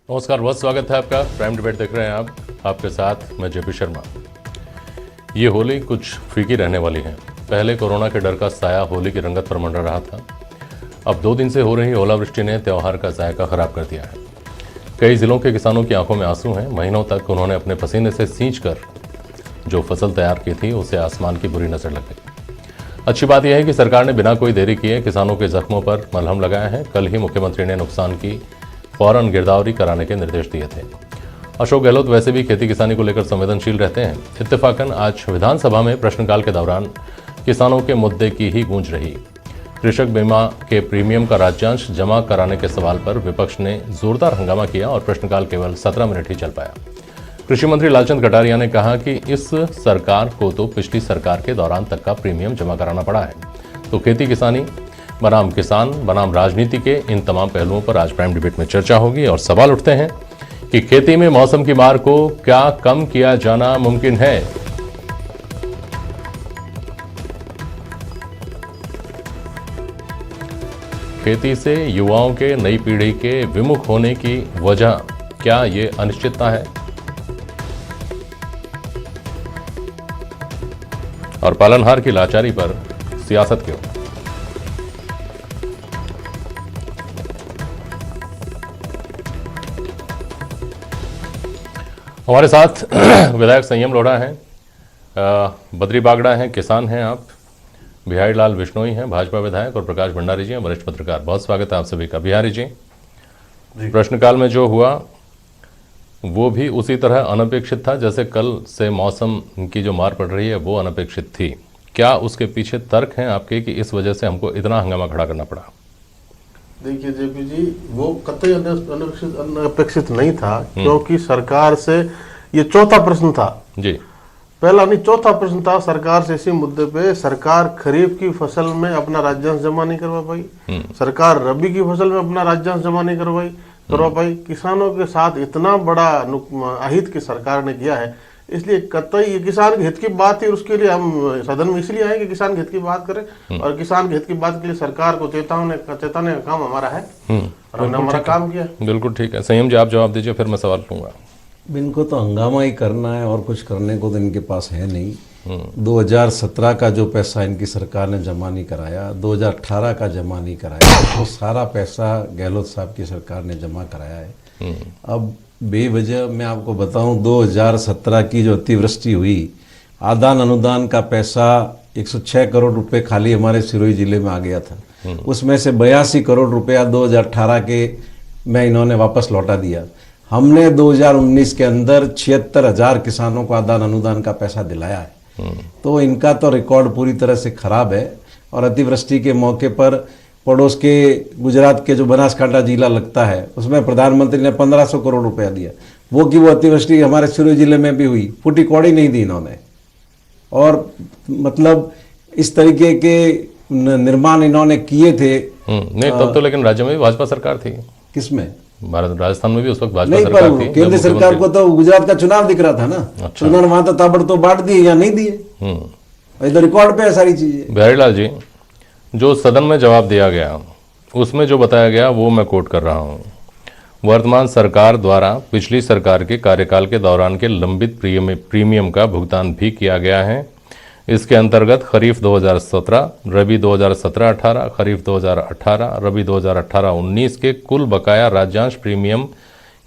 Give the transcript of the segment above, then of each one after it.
नमस्कार, बहुत स्वागत है आपका। प्राइम डिबेट देख रहे हैं आप, आपके साथ मैं जेपी शर्मा। ये होली कुछ फीकी रहने वाली है। पहले कोरोना के डर का साया होली की रंगत पर मंडरा रहा था। अब 2 दिन से हो रही ओलावृष्टि ने त्यौहार का जायका खराब कर दिया है। कई जिलों के किसानों की आंखों में आंसू हैं। महीनों तक उन्होंने अपने पसीने से सींच कर जो फसल तैयार की थी उसे आसमान की बुरी नजर लग गई। अच्छी बात यह है कि सरकार ने बिना कोई देरी किए किसानों के जख्मों पर मलहम लगाया है। कल ही मुख्यमंत्री ने नुकसान की फौरन गिरदावरी कराने के निर्देश दिए थे। अशोक गहलोत वैसे भी खेती किसानी को लेकर संवेदनशील रहते हैं। इत्तेफाकन आज विधानसभा में प्रश्नकाल के दौरान किसानों के मुद्दे की ही गूंज रही। कृषक बीमा के प्रीमियम का राज्यांश जमा कराने के सवाल पर विपक्ष ने जोरदार हंगामा किया और प्रश्नकाल केवल 17 मिनट ही चल पाया। कृषि मंत्री लालचंद कटारिया ने कहा कि इस सरकार को तो पिछली सरकार के दौरान तक का प्रीमियम जमा कराना पड़ा है, तो खेती किसानी बनाम किसान बनाम राजनीति के इन तमाम पहलुओं पर आज प्राइम डिबेट में चर्चा होगी। और सवाल उठते हैं कि खेती में मौसम की मार को क्या कम किया जाना मुमकिन है? खेती से युवाओं के, नई पीढ़ी के विमुख होने की वजह क्या ये अनिश्चितता है? और पालनहार की लाचारी पर सियासत क्यों? हमारे साथ विधायक संयम लोढ़ा हैं, बद्री बागड़ा हैं, किसान हैं आप, बिहारी लाल बिश्नोई हैं, भाजपा विधायक, और प्रकाश भंडारी जी हैं, वरिष्ठ पत्रकार। बहुत स्वागत है आप सभी का। बिहारी जी, प्रश्नकाल में जो हुआ वो भी उसी तरह अनपेक्षित था जैसे कल से मौसम की जो मार पड़ रही है वो अनपेक्षित थी। क्या उसके पीछे तर्क हैं आपके कि इस वजह से हमको इतना हंगामा खड़ा करना पड़ा? देखिए जेपी जी, वो कतई अनपेक्षित नहीं था, क्योंकि सरकार से ये चौथा प्रश्न था जी। पहला नहीं, चौथा प्रश्न था सरकार से इसी मुद्दे पे। सरकार खरीफ की फसल में अपना राज्यांश जमा नहीं करवा पाई, सरकार रबी की फसल में अपना राज्यांश जमा नहीं करवा पाई। किसानों के साथ इतना बड़ा अहित की सरकार ने किया है, इसलिए कतई ये किसान के हित की बात थी। उसके लिए हम सदन में इसलिए आए कि किसान के हित की बात करें, और किसान के हित की बात के लिए सरकार को चेताने का काम हमारा है, और हमने हमारा काम किया। बिल्कुल ठीक है। संयम जी, आप जवाब दीजिए, फिर मैं सवाल लूंगा। इनको तो हंगामा ही करना है और कुछ करने को तो इनके पास है नहीं। 2017 का जो पैसा इनकी सरकार ने जमा नहीं कराया, 2018 का जमा नहीं कराया, वो सारा पैसा गहलोत साहब की सरकार ने जमा कराया है। अब बेवजह मैं आपको बताऊं, 2017 की जो अतिवृष्टि हुई, आदान अनुदान का पैसा 106 करोड़ रुपए खाली हमारे सिरोही जिले में आ गया था। उसमें से 82 करोड़ रुपया 2018 के में इन्होंने वापस लौटा दिया। हमने 2019 के अंदर 76,000 किसानों को आदान अनुदान का पैसा दिलाया है। तो इनका तो रिकॉर्ड पूरी तरह से खराब है। और अतिवृष्टि के मौके पर पड़ोस के गुजरात के जो बनासकांठा जिला लगता है, उसमें प्रधानमंत्री ने 1500 करोड़ रुपया दिया। वो अतिवृष्टि हमारे सिरोही जिले में भी हुई, फूटी कौड़ी नहीं दी इन्होंने। और मतलब इस तरीके के निर्माण इन्होंने किए थे। नहीं, तब तो लेकिन राज्य में भी भाजपा सरकार थी। किसमें? भारत राजस्थान में भी उस वक्त भाजपा नहीं, सरकार पर थी। केंद्र सरकार को तो गुजरात का चुनाव दिख रहा था ना। अच्छा। उन्होंने वहां तो ताबड़तोड़ बांट दिए या नहीं दिए। इधर रिकॉर्ड पे है सारी चीजें। बिहारी लाल जी, जो सदन में जवाब दिया गया उसमें जो बताया गया वो मैं कोट कर रहा हूं। वर्तमान सरकार द्वारा पिछली सरकार के कार्यकाल के दौरान के लंबित प्रीमियम का भुगतान भी किया गया है। इसके अंतर्गत खरीफ 2017, रबी 2017-18, खरीफ 2018, रबी 2018-19 के कुल बकाया राज्यांश प्रीमियम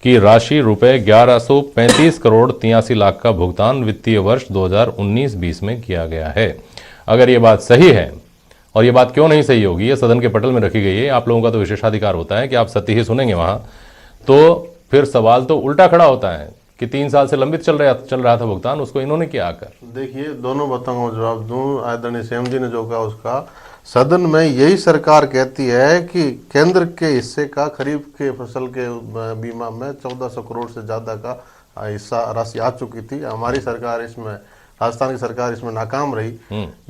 की राशि रुपए 1135 करोड़ 83 लाख का भुगतान वित्तीय वर्ष 2019-20 में किया गया है। अगर ये बात सही है, और ये बात क्यों नहीं सही होगी, ये सदन के पटल में रखी गई है, आप लोगों का तो विशेषाधिकार होता है कि आप सत्य ही सुनेंगे वहां, तो फिर सवाल तो उल्टा खड़ा होता है कि 3 साल से लंबित चल रहा था भुगतान, उसको इन्होंने क्या आकर। देखिए, दोनों बताऊंगा जवाब दूं। आदरणीय संयम जी ने जो कहा उसका, सदन में यही सरकार कहती है कि केंद्र के हिस्से का खरीफ के फसल के बीमा में 1400 करोड़ से ज्यादा का हिस्सा राशि आ चुकी थी। हमारी सरकार इसमें, राजस्थान की सरकार इसमें नाकाम रही।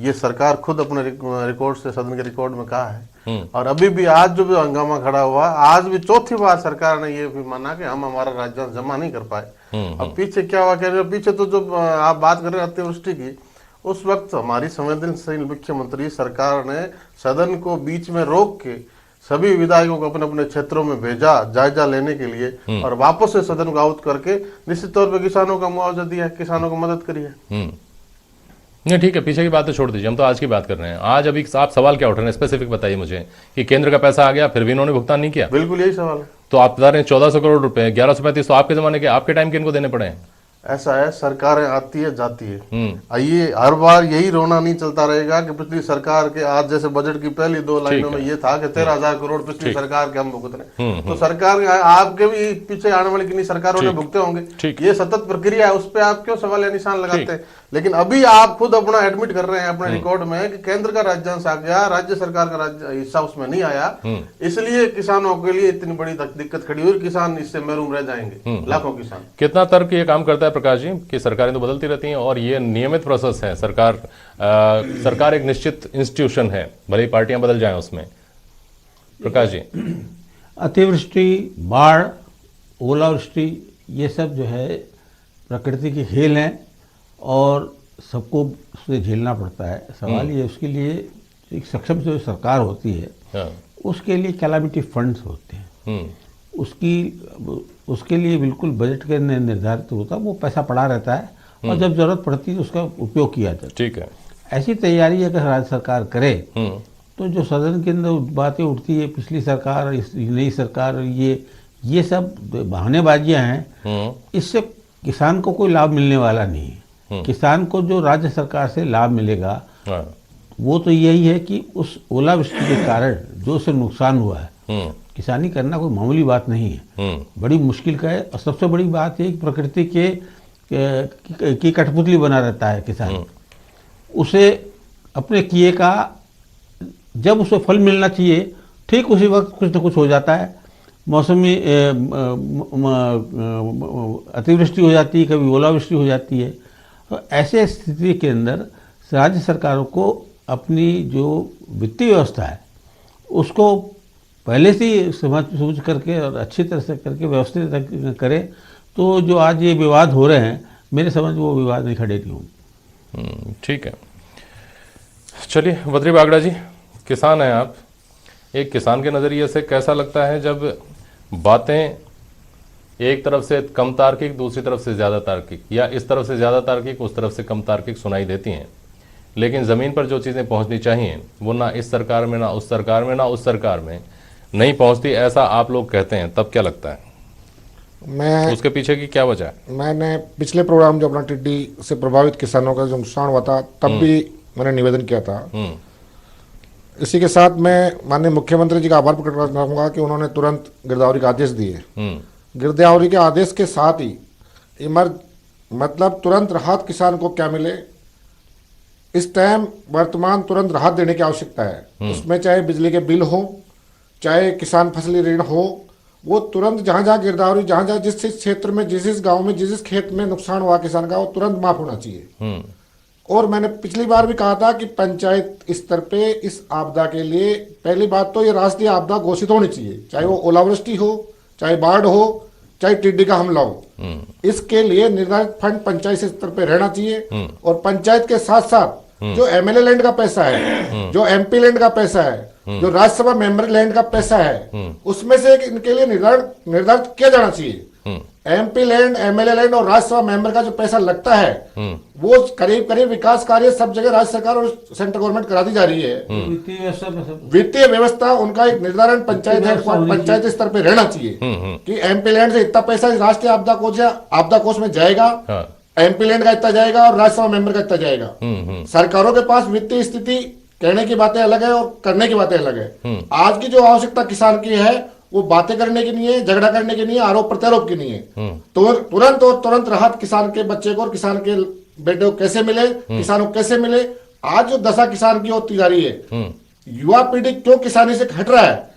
ये सरकार खुद अपने रिकॉर्ड से, सदन के रिकॉर्ड में कहा है। और अभी भी आज जो भी हंगामा खड़ा हुआ, आज भी चौथी बार सरकार ने ये भी माना कि हम हमारा राज्यांश जमा नहीं कर पाए। अब पीछे क्या हुआ, कह रहे पीछे तो जो आप बात कर रहे हैं अतिवृष्टि की, उस वक्त हमारी संवेदनशील मुख्यमंत्री सरकार ने सदन को बीच में रोक के सभी विधायकों को अपने अपने क्षेत्रों में भेजा जायजा लेने के लिए और वापस से सदन को आउट करके निश्चित तौर पर किसानों का मुआवजा दिया, किसानों को मदद करी है। नहीं ठीक है, पीछे की बातें छोड़ दीजिए, हम तो आज की बात कर रहे हैं। आज अभी आप सवाल क्या उठ रहे हैं, स्पेसिफिक बताइए मुझे कि केंद्र का पैसा आ गया फिर भी इन्होंने भुगतान नहीं किया। बिल्कुल यही सवाल है। तो आप बता रहे हैं 1400 करोड़ रुपए, 1135 तो आपके जमाने के, आपके टाइम के इनको देने पड़े हैं। ऐसा है, सरकारें आती है जाती है, ये हर बार यही रोना नहीं चलता रहेगा कि पिछली सरकार के, आज जैसे बजट की पहली 2 लाइनों में ये था कि 13,000 करोड़ पिछली सरकार के हम भुगत रहे, तो सरकार आपके भी पीछे आने वाली कितनी सरकारों ने भुगते होंगे, ये सतत प्रक्रिया है, उस पर आप क्यों सवाल या निशान लगाते हैं। लेकिन अभी आप खुद अपना एडमिट कर रहे हैं अपने रिकॉर्ड में कि केंद्र का राज्यांश आ गया, राज्य सरकार का हिस्सा उसमें नहीं आया, इसलिए किसानों के लिए इतनी बड़ी दिक्कत खड़ी हुई, किसान इससे महरूम रह जाएंगे, लाखों किसान। कितना तर्क ये काम करता है प्रकाश जी कि सरकारें तो बदलती रहती हैं और ये नियमित प्रोसेस है, सरकार एक निश्चित इंस्टीट्यूशन है, भले ही पार्टियां बदल जाएं उसमें। प्रकाश जी, अतिवृष्टि, बाढ़, ओलावृष्टि, ये सब जो है प्रकृति के खेल हैं और सबको उसे झेलना पड़ता है। सवाल ये उसके लिए एक सक्षम जो सरकार होती है उसके लिए कैलामिटी फंड्स होते हैं, उसके लिए बिल्कुल बजट के निर्धारित होता है, वो पैसा पड़ा रहता है और जब जरूरत पड़ती है उसका उपयोग किया जाता है। ठीक है, ऐसी तैयारी अगर राज्य सरकार करे तो जो सदन के अंदर बातें उठती है, पिछली सरकार, नई सरकार, ये सब बहानेबाजियां हैं, इससे किसान को कोई लाभ मिलने वाला नहीं है। किसान को जो राज्य सरकार से लाभ मिलेगा वो तो यही है कि उस ओलावृष्टि के कारण जो उसे नुकसान हुआ है, किसानी करना कोई मामूली बात नहीं है, बड़ी मुश्किल का है। और सबसे बड़ी बात है कि प्रकृति की कठपुतली बना रहता है किसान, उसे अपने किए का जब उसे फल मिलना चाहिए ठीक उसी वक्त कुछ न कुछ हो जाता है, मौसमी अतिवृष्टि हो जाती है, कभी ओलावृष्टि हो जाती है। तो ऐसे स्थिति के अंदर राज्य सरकारों को अपनी जो वित्तीय व्यवस्था है उसको पहले से ही समझ सूझ करके और अच्छी तरह से करके व्यवस्थित करें, तो जो आज ये विवाद हो रहे हैं मेरे समझ वो विवाद नहीं खड़े नहीं होंगे। ठीक है, चलिए बद्री बागड़ा जी, किसान हैं आप, एक किसान के नज़रिए से कैसा लगता है जब बातें एक तरफ से कम तार्किक, दूसरी तरफ से ज़्यादा तार्किक, या इस तरफ से ज़्यादा तार्किक, उस तरफ से कम तार्किक सुनाई देती हैं, लेकिन ज़मीन पर जो चीज़ें पहुंचनी चाहिए वो ना इस सरकार में, ना उस सरकार में, ना उस सरकार में नहीं पहुंचती, ऐसा आप लोग कहते हैं, तब क्या लगता है उसके पीछे की क्या वजह है? मैंने पिछले प्रोग्राम जो अपना टिड्डी से प्रभावित किसानों का जो नुकसान हुआ था तब भी मैंने निवेदन किया था। इसी के साथ मैं माननीय मुख्यमंत्री जी का आभार प्रकट करना चाहूँगा कि उन्होंने तुरंत गिरदावरी का आदेश दिए। गिरदावरी के आदेश के साथ ही मतलब तुरंत राहत किसान को क्या मिले, इस टाइम वर्तमान तुरंत राहत देने की आवश्यकता है। उसमें चाहे बिजली के बिल हो, चाहे किसान फसली ऋण हो, वो तुरंत जहाँ जहाँ गिरदावरी, जहाँ जहाँ जिस क्षेत्र में, जिस गांव में, जिस खेत में नुकसान हुआ किसान का, वो तुरंत माफ होना चाहिए। और मैंने पिछली बार भी कहा था कि पंचायत स्तर पे इस आपदा के लिए पहली बात तो ये राष्ट्रीय आपदा घोषित होनी चाहिए, चाहे वो ओलावृष्टि हो, चाहे बाढ़ हो, चाहे टिड्डी का हमला हो। इसके लिए निर्धारित फंड पंचायत स्तर पे रहना चाहिए और पंचायत के साथ साथ जो एमएलए लैंड का पैसा है, जो एमपी लैंड का पैसा है, जो राज्यसभा मेंबर लैंड का पैसा है, उसमें से इनके लिए निर्धारित किया जाना चाहिए। एमपी लैंड, एमएलए लैंड और राज्यसभा मेंबर का जो पैसा लगता है वो करीब करीब विकास कार्य सब जगह राज्य सरकार और सेंट्रल गवर्नमेंट कराती जा रही है। वित्तीय व्यवस्था उनका एक निर्धारण पंचायत स्तर पे रहना चाहिए कि एमपी लैंड से इतना पैसा राष्ट्रीय आपदा कोष में जाएगा, एमपी लैंड का इतना जाएगा और राज्यसभा मेंबर का इतना जाएगा। सरकारों के पास वित्तीय स्थिति कहने की बातें अलग है और करने की बातें अलग है। आज की जो आवश्यकता किसान की है वो बातें करने की नहीं है, झगड़ा करने की नहीं है, आरोप प्रत्यारोप की नहीं है। तो तुरंत राहत किसान के बच्चे को और किसान के बेटे को कैसे मिले, किसानों को कैसे मिले। आज जो दशा किसान की होती जा रही है, युवा पीढ़ी क्यों किसानी से हट रहा है।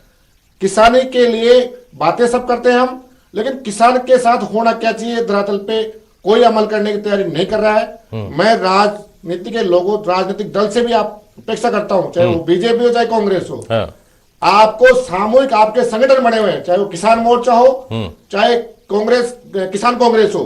किसानी के लिए बातें सब करते हैं हम, लेकिन किसान के साथ होना क्या चाहिए धरातल पे कोई अमल करने की तैयारी नहीं कर रहा है। मैं राजनीति के लोगों, राजनीतिक दल से भी अपेक्षा करता हूं, चाहे वो बीजेपी हो चाहे कांग्रेस हो, आपको सामूहिक आपके संगठन बने हुए हैं, चाहे वो किसान मोर्चा हो, चाहे कांग्रेस, किसान कांग्रेस हो,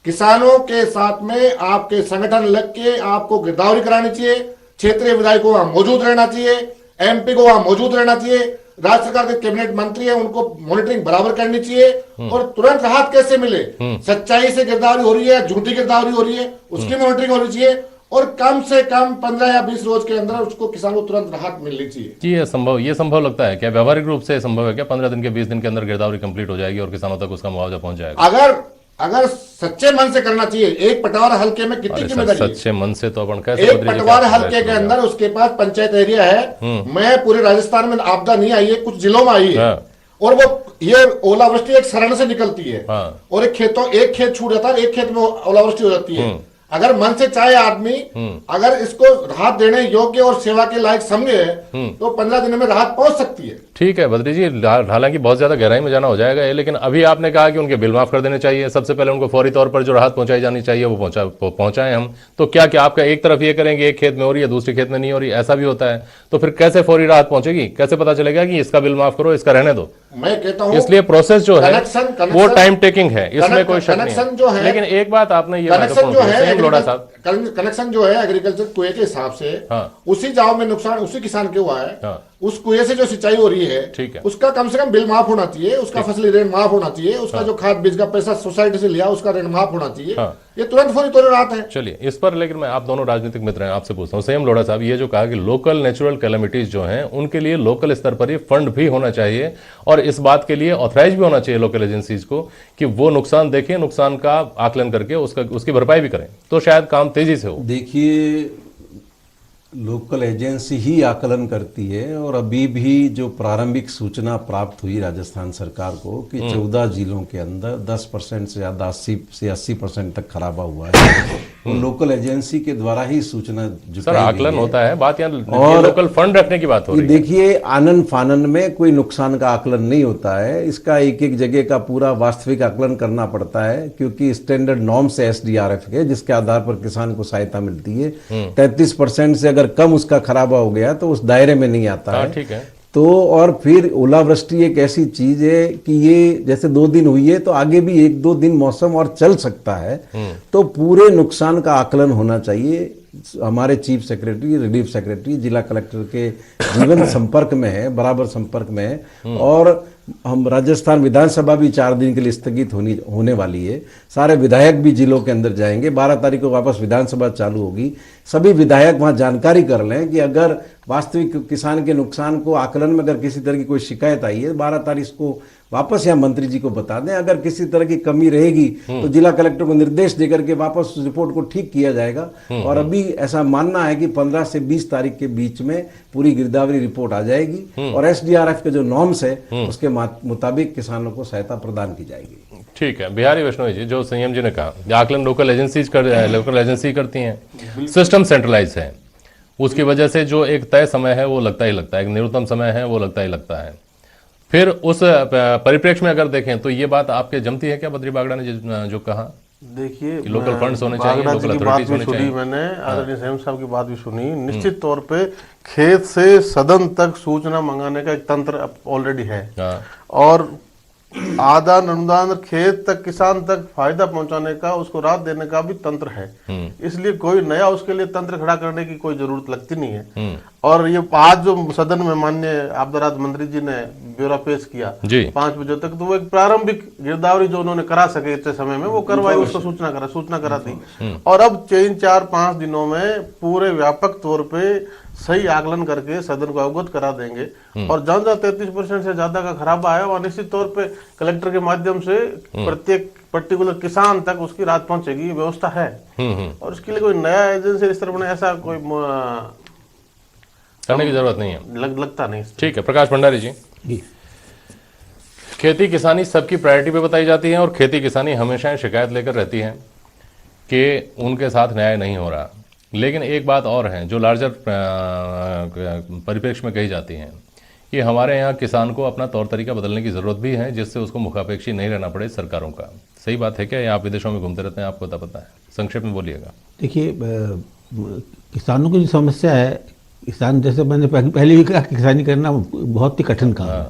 किसानों के साथ में आपके संगठन लग के आपको गिरदावरी करानी चाहिए। क्षेत्रीय विधायक को वहां मौजूद रहना चाहिए, एमपी को वहां मौजूद रहना चाहिए। राज्य सरकार के कैबिनेट मंत्री है उनको मॉनिटरिंग बराबर करनी चाहिए और तुरंत राहत कैसे मिले, सच्चाई से गिरदावरी हो रही है, झूठी गिरदावरी हो रही है, उसकी मॉनिटरिंग होनी चाहिए और कम से कम 15 या 20 रोज के अंदर उसको किसान को तुरंत राहत मिलनी चाहिए। जी ये संभव लगता है क्या? व्यावहारिक रूप से संभव है क्या? 15 दिन के 20 दिन के अंदर गिरदावरी कंप्लीट हो जाएगी और किसानों तक उसका मुआवजा पहुंच जाएगा? अगर सच्चे मन से करना चाहिए। एक पटवार हल्के में कितनी जिम्मेदारी है? सच्चे मन से तो अपन कैसे? एक पटवार हल्के के अंदर उसके पास पंचायत एरिया है। मैं पूरे राजस्थान में आपदा नहीं आई है, कुछ जिलों में आई है और वो ये ओलावृष्टि एक शरण से निकलती है और एक खेत छूट जाता है, एक खेत में ओलावृष्टि हो जाती है। अगर मन से चाहे आदमी अगर इसको राहत देने योग्य और सेवा के लायक समझे तो 15 दिन में राहत पहुंच सकती है। ठीक है बद्री जी, हालांकि बहुत ज्यादा गहराई में जाना हो जाएगा ये, लेकिन अभी आपने कहा कि उनके बिल माफ कर देने चाहिए। सबसे पहले उनको फौरी तौर पर जो राहत पहुंचाई जानी चाहिए वो पहुंचाएं हम। तो क्या आपका एक तरफ ये करेंगे एक खेत में हो रही है दूसरी खेत में नहीं हो रही, ऐसा भी होता है? तो फिर कैसे फौरी राहत पहुंचेगी? कैसे पता चलेगा कि इसका बिल माफ करो इसका रहने दो? मैं कहता हूं इसलिए प्रोसेस जो है वो टाइम टेकिंग है, इसमें कोई शक नहीं है। लेकिन एक बात आपने ये कनेक्शन जो है एग्रीकल्चर कुएं के हिसाब से उसी गांव में नुकसान उसी किसान के हुआ है, उस कुएं से जो सिंचाई हो रही है ठीक है, उसका कम से कम बिल माफ होना चाहिए, उसका फसली ऋण माफ होना चाहिए, उसका जो खाद बीज का पैसा सोसाइटी से लिया उसका ऋण माफ होना चाहिए। ये तुरंत फौरी तौर राहत है। चलिए इस पर, लेकिन मैं आप दोनों राजनीतिक मित्र हैं, आपसे पूछता हूँ संयम लोढ़ा साहब, ये जो कहा कि लोकल नेचुरल कैलेमिटीज जो हैं उनके लिए लोकल स्तर पर ही फंड भी होना चाहिए और इस बात के लिए ऑथराइज भी होना चाहिए लोकल एजेंसीज को कि वो नुकसान देखें, नुकसान का आकलन करके उसकी भरपाई भी करें, तो शायद काम तेजी से हो। देखिए लोकल एजेंसी ही आकलन करती है और अभी भी जो प्रारंभिक सूचना प्राप्त हुई राजस्थान सरकार को कि 14 जिलों के अंदर 10% से ज़्यादा 80 से 80% तक खराबा हुआ है, वो लोकल एजेंसी के द्वारा ही सूचना सर आकलन होता है। बात यहाँ और लोकल फंड रखने की बात हो रही है। देखिए आनन फानन में कोई नुकसान का आकलन नहीं होता है, इसका एक एक जगह का पूरा वास्तविक आकलन करना पड़ता है क्योंकि स्टैंडर्ड नॉर्म्स है SDRF के जिसके आधार पर किसान को सहायता मिलती है। 33% से अगर कम उसका खराबा हो गया तो उस दायरे में नहीं आता है। ठीक है। तो और फिर ओलावृष्टि एक ऐसी चीज है कि ये जैसे 2 दिन हुई है तो आगे भी 1-2 दिन मौसम और चल सकता है, तो पूरे नुकसान का आकलन होना चाहिए। हमारे चीफ सेक्रेटरी, रिलीफ सेक्रेटरी जिला कलेक्टर के जीवन संपर्क में है, बराबर संपर्क में है और हम राजस्थान विधानसभा भी 4 दिन के लिए स्थगित होने वाली है। सारे विधायक भी जिलों के अंदर जाएंगे, 12 तारीख को वापस विधानसभा चालू होगी। सभी विधायक वहां जानकारी कर लें कि अगर वास्तविक किसान के नुकसान को आकलन में अगर किसी तरह की कोई शिकायत आई है 12 तारीख को वापस यहाँ मंत्री जी को बता दें। अगर किसी तरह की कमी रहेगी तो जिला कलेक्टर को निर्देश देकर के वापस उस रिपोर्ट को ठीक किया जाएगा। और अभी ऐसा मानना है कि 15 से 20 तारीख के बीच में पूरी गिरदावरी रिपोर्ट आ जाएगी और SDRF के जो नॉर्म्स है उसके मुताबिक किसानों को सहायता प्रदान की जाएगी। ठीक है। बिहारी वैष्णवी जी, जो संयम जी ने कहा आकलन लोकल एजेंसी करती हैं, सिस्टम सेंट्रलाइज है, उसकी वजह से जो एक तय समय है वो लगता ही लगता है, एक न्यूनतम समय है वो लगता ही लगता है। फिर उस परिप्रेक्ष्य में अगर देखें तो ये बात आपके जमती है क्या बद्री बागड़ा ने जो कहा? देखिए लोकल फंड्स होने चाहिए, लोकल अथॉरिटीज होने चाहिए। मैंने आदरणीय संयम साहब की बात भी सुनी। निश्चित तौर पे खेत से सदन तक सूचना मंगाने का एक तंत्र ऑलरेडी है और आदान अनुदान खेत तक किसान तक फायदा पहुंचाने का, उसको राहत देने का भी तंत्र है। इसलिए कोई नया उसके लिए तंत्र खड़ा करने की कोई जरूरत लगती नहीं है। और ये आज जो सदन में माननीय आपदा राहत मंत्री जी ने ब्यौरा पेश किया 5 बजे तक, तो वो एक प्रारंभिक गिरदावरी जो उन्होंने करा सके इतने समय में वो करवाई, उसको सूचना करा दी। और अब 3-4-5 दिनों में पूरे व्यापक तौर पे सही आकलन करके सदन को अवगत करा देंगे और जहां 33% से ज्यादा का खराबा है वहां निश्चित तौर पे कलेक्टर के माध्यम से प्रत्येक पर्टिकुलर किसान तक उसकी राहत पहुंचेगी, व्यवस्था है। और इसके लिए कोई नया एजेंसी इस तरह बने ऐसा कोई करने की जरूरत नहीं है, लगता नहीं। ठीक है। प्रकाश भंडारी जी, खेती किसानी सबकी प्रायोरिटी पे बताई जाती है और खेती किसानी हमेशा शिकायत लेकर रहती है कि उनके साथ न्याय नहीं हो रहा। लेकिन एक बात और है जो लार्जर परिप्रेक्ष्य में कही जाती है कि हमारे यहाँ किसान को अपना तौर तरीका बदलने की ज़रूरत भी है जिससे उसको मुखापेक्षी नहीं रहना पड़े सरकारों का। सही बात है क्या? या आप विदेशों में घूमते रहते हैं, आपको पता है? संक्षेप में बोलिएगा। देखिए किसानों की जो समस्या है, किसान जैसे मैंने पहले भी कहा किसानी करना बहुत ही कठिन काम है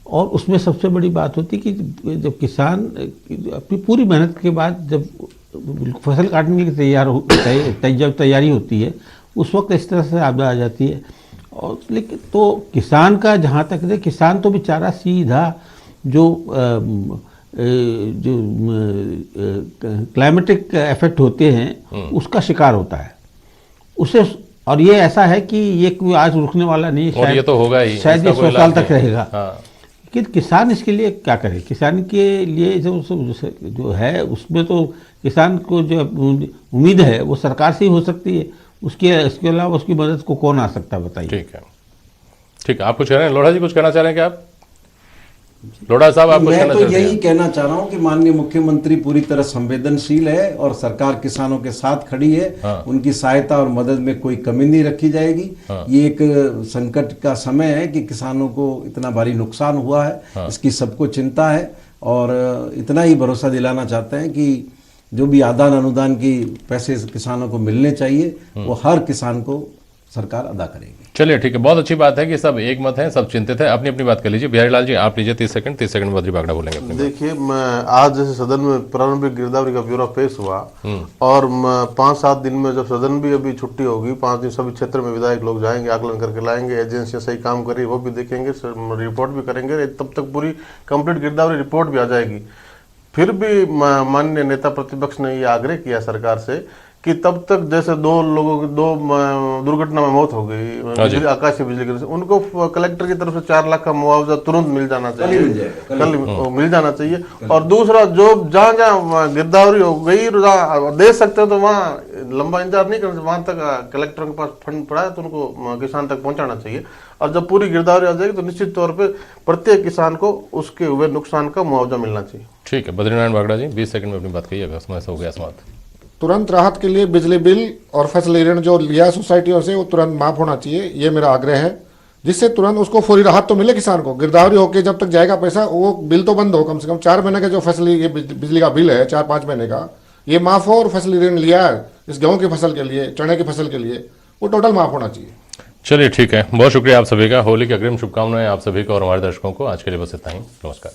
और उसमें सबसे बड़ी बात होती है कि जब किसान अपनी पूरी मेहनत के बाद जब फसल काटने की जब तैयारी होती है उस वक्त इस तरह से आपदा आ जाती है और लेकिन तो किसान का जहाँ तक है, किसान तो बेचारा सीधा जो क्लाइमेटिक इफेक्ट होते हैं उसका शिकार होता है उसे। और ये ऐसा है कि ये कोई आज रुकने वाला नहीं है, और ये तो होगा ही, शायद इसका ये कोई 100 साल इलाज तक नहीं है। रहेगा। हाँ। लेकिन किसान इसके लिए क्या करे? किसान के लिए जो है उसमें तो किसान को जो उम्मीद है वो सरकार से ही हो सकती है, इसके अलावा उसकी मदद को कौन आ सकता है बताइए। ठीक है, ठीक है। आप कुछ कह रहे हैं लोढ़ा जी, कुछ कहना चाह रहे हैं क्या आप? लोढ़ा साहब आप कुछ मैं कहना तो चाह रहे यही हैं? कहना चाह रहा हूं कि माननीय मुख्यमंत्री पूरी तरह संवेदनशील है और सरकार किसानों के साथ खड़ी है। हाँ। उनकी सहायता और मदद में कोई कमी नहीं रखी जाएगी। हाँ। ये एक संकट का समय है कि किसानों को इतना भारी नुकसान हुआ है। हाँ। इसकी सबको चिंता है और इतना ही भरोसा दिलाना चाहते हैं कि जो भी आदान अनुदान की पैसे किसानों को मिलने चाहिए वो हर किसान को सरकार अदा करेगी। चलिए ठीक है, बहुत अच्छी बात है कि सब एक मत हैं, सब चिंतित हैं। अपनी अपनी बात कर लीजिए। बिहारी लाल जी आप लीजिए 30 सेकंड में बद्री बागड़ा बोलेंगे अपनी बात। देखिए, मैं आज जैसे सदन में प्रारंभिक गिरदावरी का ब्यौरा पेश हुआ और 5-7 दिन में जब सदन भी अभी छुट्टी होगी, 5 दिन सभी क्षेत्र में विधायक लोग जाएंगे, आकलन करके लाएंगे, एजेंसियां सही काम करी वो भी देखेंगे, रिपोर्ट भी करेंगे, तब तक पूरी कंप्लीट गिरदावरी रिपोर्ट भी आ जाएगी। फिर भी माननीय नेता प्रतिपक्ष ने ये आग्रह किया सरकार से कि तब तक जैसे 2 लोगों की 2 दुर्घटना में मौत हो गई बिजली, आकाशीय बिजली गिरने से, उनको कलेक्टर की तरफ से 4 लाख का मुआवजा तुरंत मिल जाना चाहिए, कल मिल जाना चाहिए। और दूसरा, जो जहाँ जहाँ गिरदावरी हो गई दे सकते हो तो वहाँ लंबा इंतजार नहीं करना, वहां तक कलेक्टर के पास फंड पड़ा है तो उनको किसान तक पहुंचाना चाहिए। और जब पूरी गिरदावरी आ जाएगी तो निश्चित तौर पर प्रत्येक किसान को उसके हुए नुकसान का मुआवजा मिलना चाहिए। ठीक है, बद्रीनारायण बागड़ा जी 20 सेकंड में अपनी बात कहिएगा, समय से हो गया समाप्त। तुरंत राहत के लिए बिजली बिल और फसल ऋण जो लिया सोसाइटियों से वो तुरंत माफ होना चाहिए, ये मेरा आग्रह है, जिससे तुरंत उसको फौरी राहत तो मिले किसान को। गिरदावरी होकर जब तक जाएगा पैसा वो बिल तो बंद हो, कम से कम 4 महीने का जो फसल ये बिजली का बिल है 4-5 महीने का ये माफ हो, और फसल ऋण लिया है इस गेहूं की फसल के लिए, चने की फसल के लिए, वो टोटल माफ होना चाहिए। चलिए ठीक है, बहुत शुक्रिया आप सभी का। होली की अग्रिम शुभकामनाएं आप सभी को और हमारे दर्शकों को। आज के लिए बस इतना ही, नमस्कार।